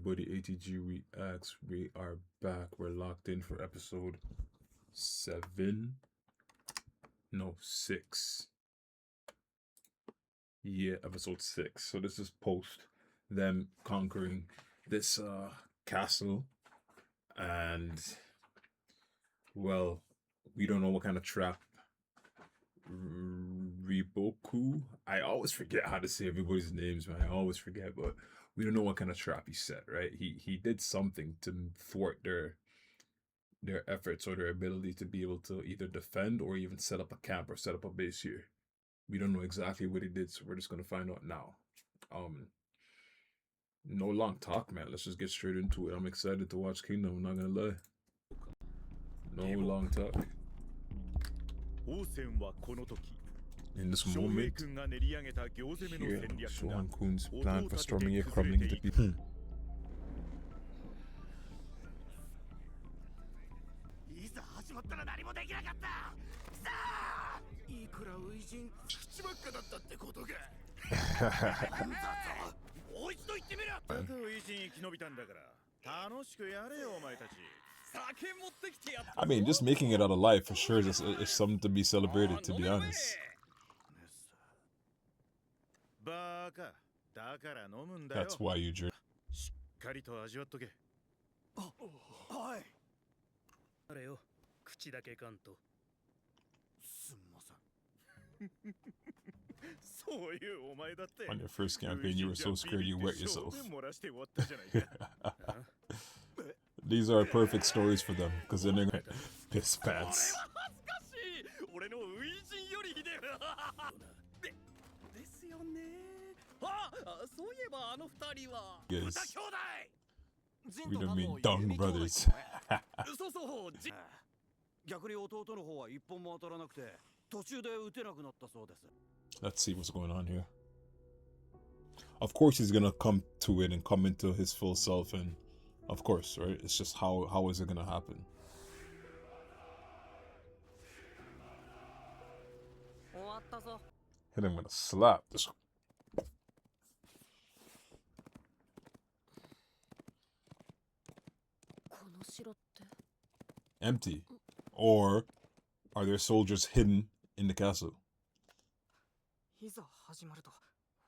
everybody, ATG Reacts. We are back. We're locked in for episode 7. No, 6. Yeah, episode 6. So this is post them conquering this castle. And, well, we don't know what kind of trap Riboku. I always forget how to say everybody's names, man. I always forget, but we don't know what kind of trap he set, right? He did something to thwart their efforts or their ability to be able to either defend or even set up a camp or set up a base here. We don't know exactly what he did, so we're just gonna find out now. No long talk, man. Let's just get straight into it. I'm excited to watch Kingdom, I'm not gonna lie. No long talk. In this moment, here, Shohan Kun's plan for storming a crumbling into people. いざ始まったら何もできなかったさあいくら初陣口ばっかだったってことかなんだともう一度言ってみろ初陣生き延びたんだから楽しくやれよお前たち I mean, just making it out alive for sure is something to be celebrated, to be honest. That's why you drink. しっかりと味わっとけはいあれよ口だけかんとすんませんそういうお前だって On your first campaign, you were so scared you wet yourself. These are perfect stories for them, because then they're gonna piss pants. 俺の初陣よりひでですよねそういえばあの二人は Yes. 豚兄弟 We don't mean Dung Brothers. そうそう逆に弟の方は一本も当たらなくて途中で打てなくなったそうです Let's see what's going on here. Of course he's gonna come to it and come into his full self, and of course, right? It's just how is it gonna happen? Hit him with a slap. This empty. Or are there soldiers hidden in the castle? いざ始まると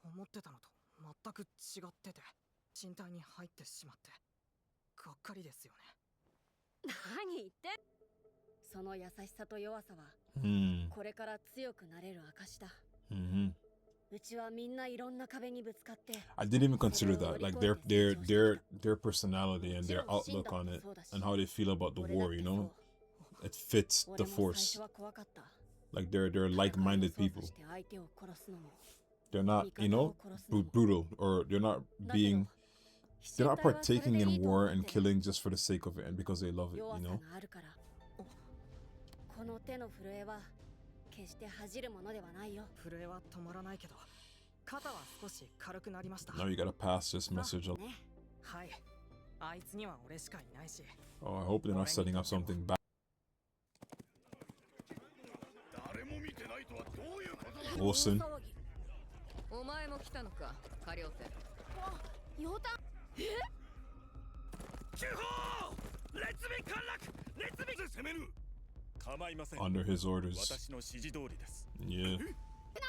思ってたのと全く違ってて身体に入ってしまってがっかりですよね。何言ってその優しさと弱さはこれから強くなれる証だ。うちはみんないろんな壁にぶつかって I didn't even consider that, like their personality and their outlook on it and how they feel about the war, you know? It fits the force. Like they're like-minded people. They're not, you know, brutal, or they're not partaking in war and killing just for the sake of it and because they love it, you know? この手の震えは決して恥じるものではないよ。震えは止まらないけど肩は少し軽くなりました。 Now you gotta pass this message up. はい。あいつには俺しかいないし。 Oh, I hope they're not setting up something bad. Olsen. お前も来たのか、カリオテ。ヨタ。急報列備陥落列備攻める構いません Under his orders. 私の指示通りです Yeah. なっ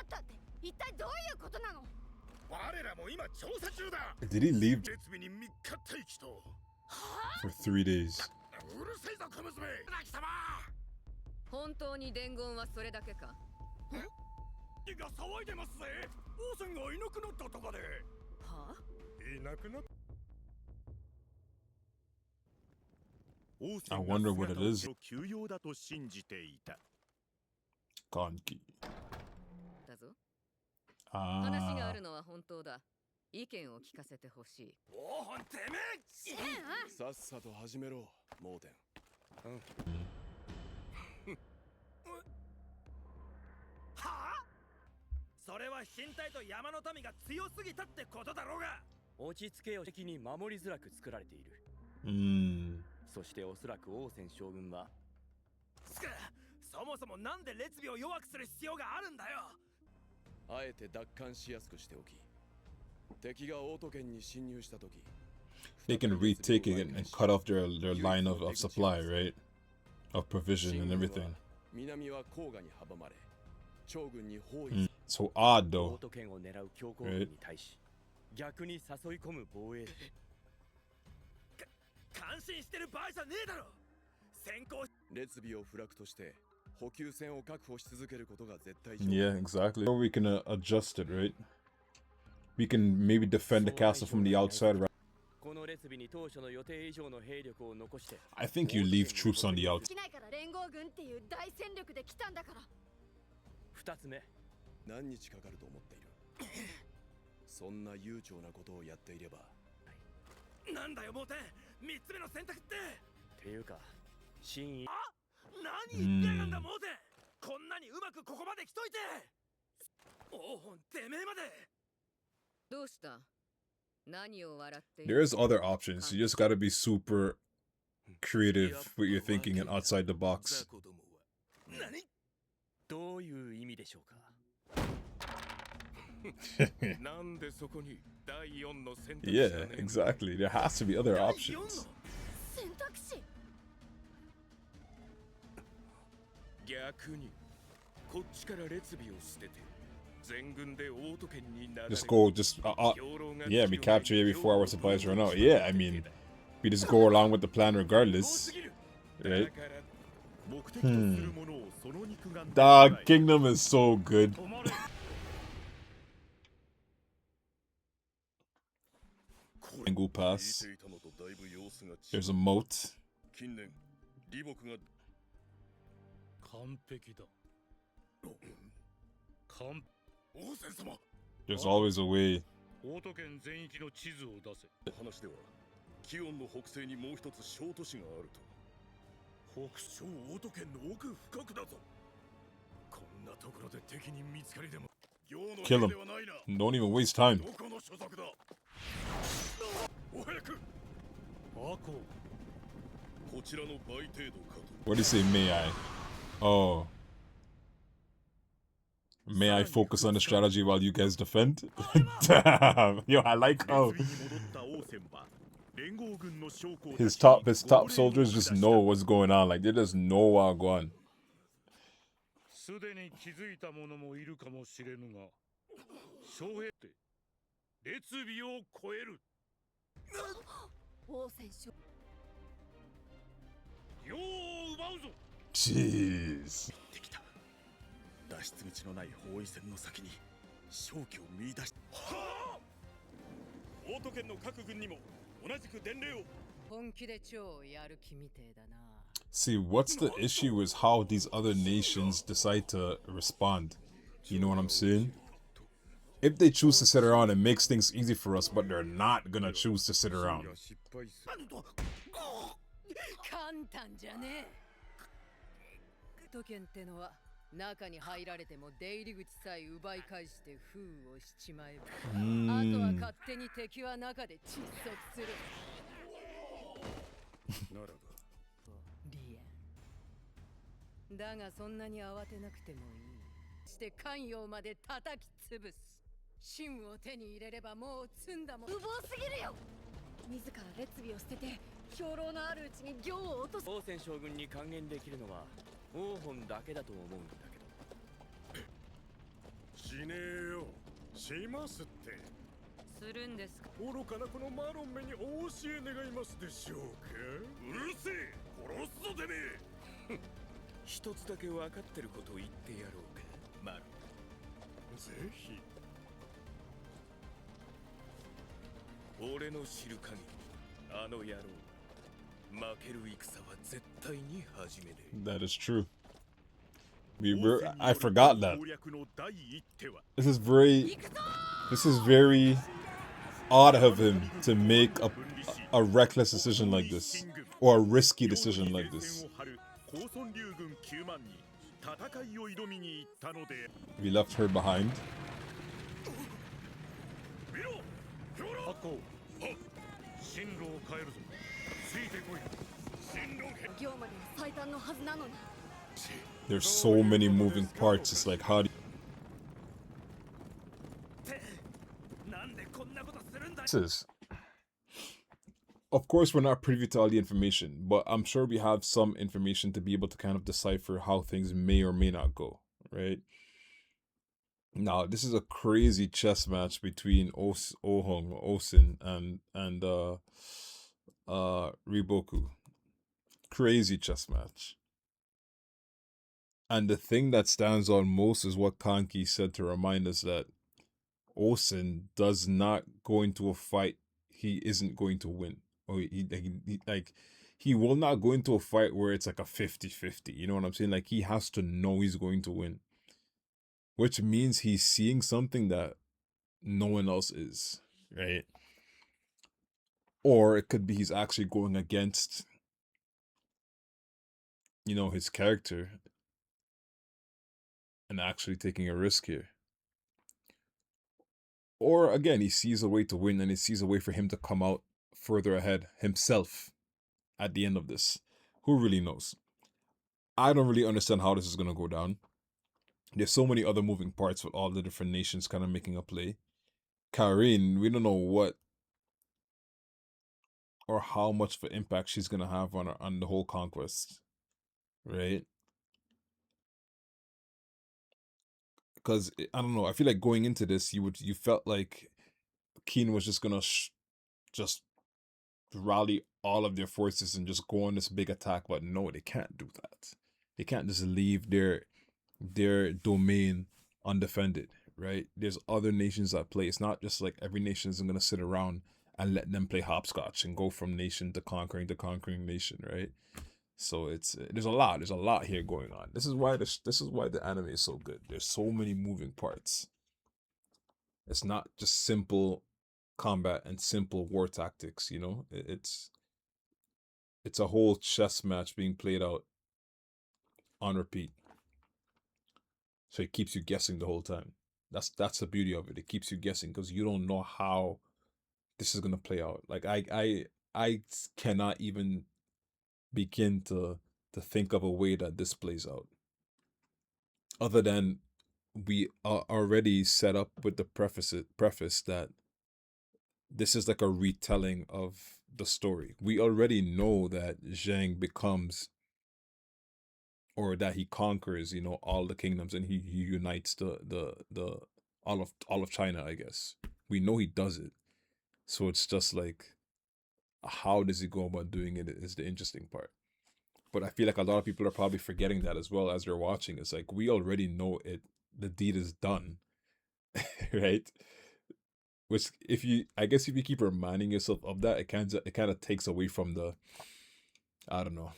たって一体どういうことなの 我らも今調査中だ Did he leave 列備に3日待機と for 3 days? うるせえぞ小娘貴様本当に伝言はそれだけかが騒いでますぜ王翦がいなくなったとかではあいなくなっ I wonder what it is. 休養だと信じていた Kanki. だぞ話があ Ah. るのは本当だ意見を聞かせてほしい王本てめえさっさと始めろモーデンはあそれは神体と山の民が強すぎたってことだろうが落ち着けよ的に守りづらく作られている そしておそらく王翦将軍はそもそもなんで列備を弱くする必要があるんだよあえて奪還しやすくしておき敵が王都県に侵入した時 they can retake it and cut off their line of supply, right? Of provision and everything. So odd though, right? 逆に誘い込む防衛感心してる場合じゃねえだろ先行列尾をフラクとして補給線を確保し続けることが絶対条 Yeah, exactly. Or we can adjust it, right? We can maybe defend the castle from the outside, right? この列尾に当初の予定以上の兵力を残して I think you leave troops on the outside. しないから連合軍っていう大戦力で来たんだから2つ目何日かかると思っているそんな悠長なことをやっていればなんだよモーテン3つ目の選択ってていうか真意何言ってやがんだモーテンこんなにうまくここまで来といておおてめえまでどうした何を笑ってい There's other options. You just gotta be super creative with your thinking and outside the box. 何どういう意味でしょうかなんでそこに第4の選択肢 Yeah, exactly. There has to be other options. 選択肢逆にこっちから列尾を捨てて全軍でオート圏にな Just go, yeah, we capture it before our supplies run out. Yeah, I mean, we just go along with the plan regardless. Right? Dog Kingdom is so good. Angle pass. There's a moat. 近年李牧が完璧だ王翦様 There's always a way. オート圏全域の地図を出せ話ではキオンの北西にもう一つ小都市があると北小オート圏の奥深くだぞこんなところで敵に見つかりでも Kill him. Don't even waste time. どこの所属だお早くアコこちらの倍程度かと What do you say, may I? Oh. May I focus on the strategy while you guys defend? Damn. Yo, I like how his top soldiers just know what's going on. Like, they just know what's going on. すでに気づいた者もいるかもしれぬが将兵って列尾を超える王選手世を奪うぞ Jeez. 脱出道のない包囲戦の先に勝機を見出しオート圏の各軍にも同じく伝令を本気で超やる気みてえだな See, what's the issue is how these other nations decide to respond. You know what I'm saying? If they choose to sit around, it makes things easy for us, but they're not gonna choose to sit around. 簡単じゃねえ都県ってのは中に入られても出入り口さえ奪い返して封をしちまえばあとは勝手に敵は中で窒息するならばリエンだがそんなに慌てなくてもいいして関陽まで叩き潰す秦を手に入れればもう積んだもん無謀すぎるよ自ら列尾を捨てて兵糧のあるうちに行を落とす王翦将軍に還元できるのは王賁だけだと思うんだけどしねえよしますってするんですか愚かなこのマロンめにお教え願いますでしょうかうるせえ殺すぞてめえ一つだけ分かってることを言ってやろうかマロンぜひ俺の知る限りあの野郎負ける戦は絶対に始めねえ That is true. I forgot that. This is very odd of him to make a reckless decision like this, or a risky decision like this. We left her behind. 行まで最短のはずなのに There's so many moving parts. It's like, how do this is of course, we're not privy to all the information, but I'm sure we have some information to be able to kind of decipher how things may or may not go, right? Now, this is a crazy chess match between Osin and Riboku. Crazy chess match. And the thing that stands out most is what Kanki said to remind us that Osin does not go into a fight he isn't going to win. Or he will not go into a fight where it's like a 50-50. You know what I'm saying? Like, he has to know he's going to win. Which means he's seeing something that no one else is, right? Or it could be he's actually going against, you know, his character and actually taking a risk here. Or again, he sees a way to win and he sees a way for him to come out further ahead himself at the end of this. Who really knows? I don't really understand how this is going to go down. There's so many other moving parts with all the different nations kind of making a play. Karin, we don't know what or how much of an impact she's going to have on the whole conquest, right? Because I don't know, I feel like going into this, you felt like Keen was just gonna just rally all of their forces and just go on this big attack, but no, they can't do that. They can't just leave their domain undefended, right? There's other nations at play. It's not just like every nation isn't gonna sit around and let them play hopscotch and go from nation to conquering nation, right? So there's a lot here going on. This is why the anime is so good. There's so many moving parts. It's not just simple combat and simple war tactics, you know? It's a whole chess match being played out on repeat. So it keeps you guessing the whole time. That's the beauty of it. It keeps you guessing because you don't know how this is gonna play out. Like I cannot even begin to think of a way that this plays out, other than we are already set up with the preface that this is like a retelling of the story. We already know that Zhang becomes, or that he conquers, you know, all the kingdoms and he unites the all of China, I guess. We know he does it. So it's just like, how does he go about doing it is the interesting part. But I feel like a lot of people are probably forgetting that as well as they're watching. It's like, we already know it. The deed is done, right? Which, if you keep reminding yourself of that, it kind of takes away from the, I don't know.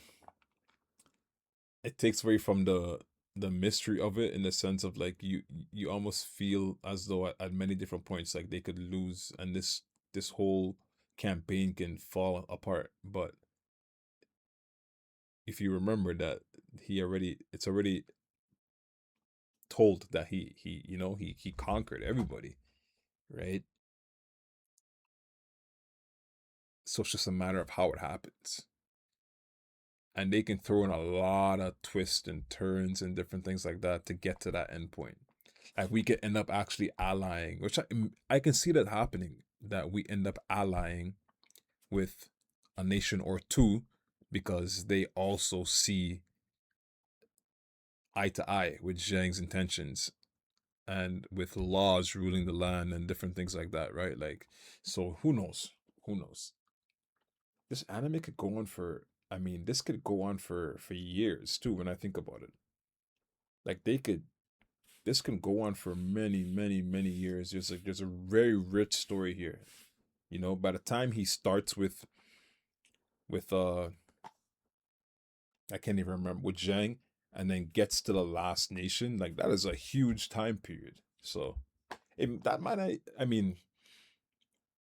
It takes away from the mystery of it, in the sense of like you almost feel as though at many different points like they could lose and this whole campaign can fall apart. But if you remember that it's already told that he conquered everybody, right? So it's just a matter of how it happens. And they can throw in a lot of twists and turns and different things like that to get to that end point. Like, we could end up actually allying, which I can see that happening, that we end up allying with a nation or two because they also see eye to eye with Zhang's intentions and with laws ruling the land and different things like that, right? Like, so who knows? This anime could go on for, this could go on for years too, when I think about it. Like, this can go on for many, many, many years. There's a very rich story here. You know, by the time he starts with I can't even remember, with Zhang, and then gets to the last nation, like, that is a huge time period. So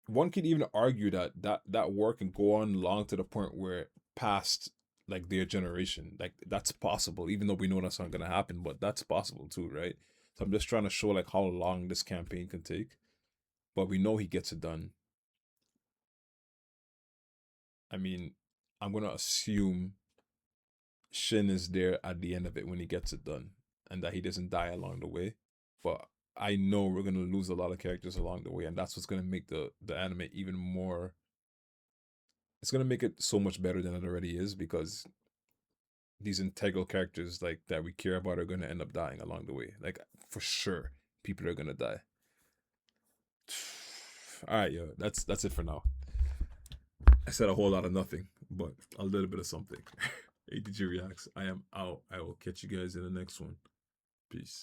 one could even argue that war can go on long to the point where past like their generation, like, that's possible, even though we know that's not gonna happen, but that's possible too, right? So I'm just trying to show like how long this campaign can take, but we know he gets it done. I'm gonna assume Shin is there at the end of it when he gets it done, and that he doesn't die along the way. But I know we're gonna lose a lot of characters along the way, and that's what's gonna make the anime even more it's gonna make it so much better than it already is, because these integral characters like that we care about are gonna end up dying along the way. Like, for sure, people are gonna die. All right, yo, that's it for now. I said a whole lot of nothing, but a little bit of something. ADG Reacts. I am out. I will catch you guys in the next one. Peace.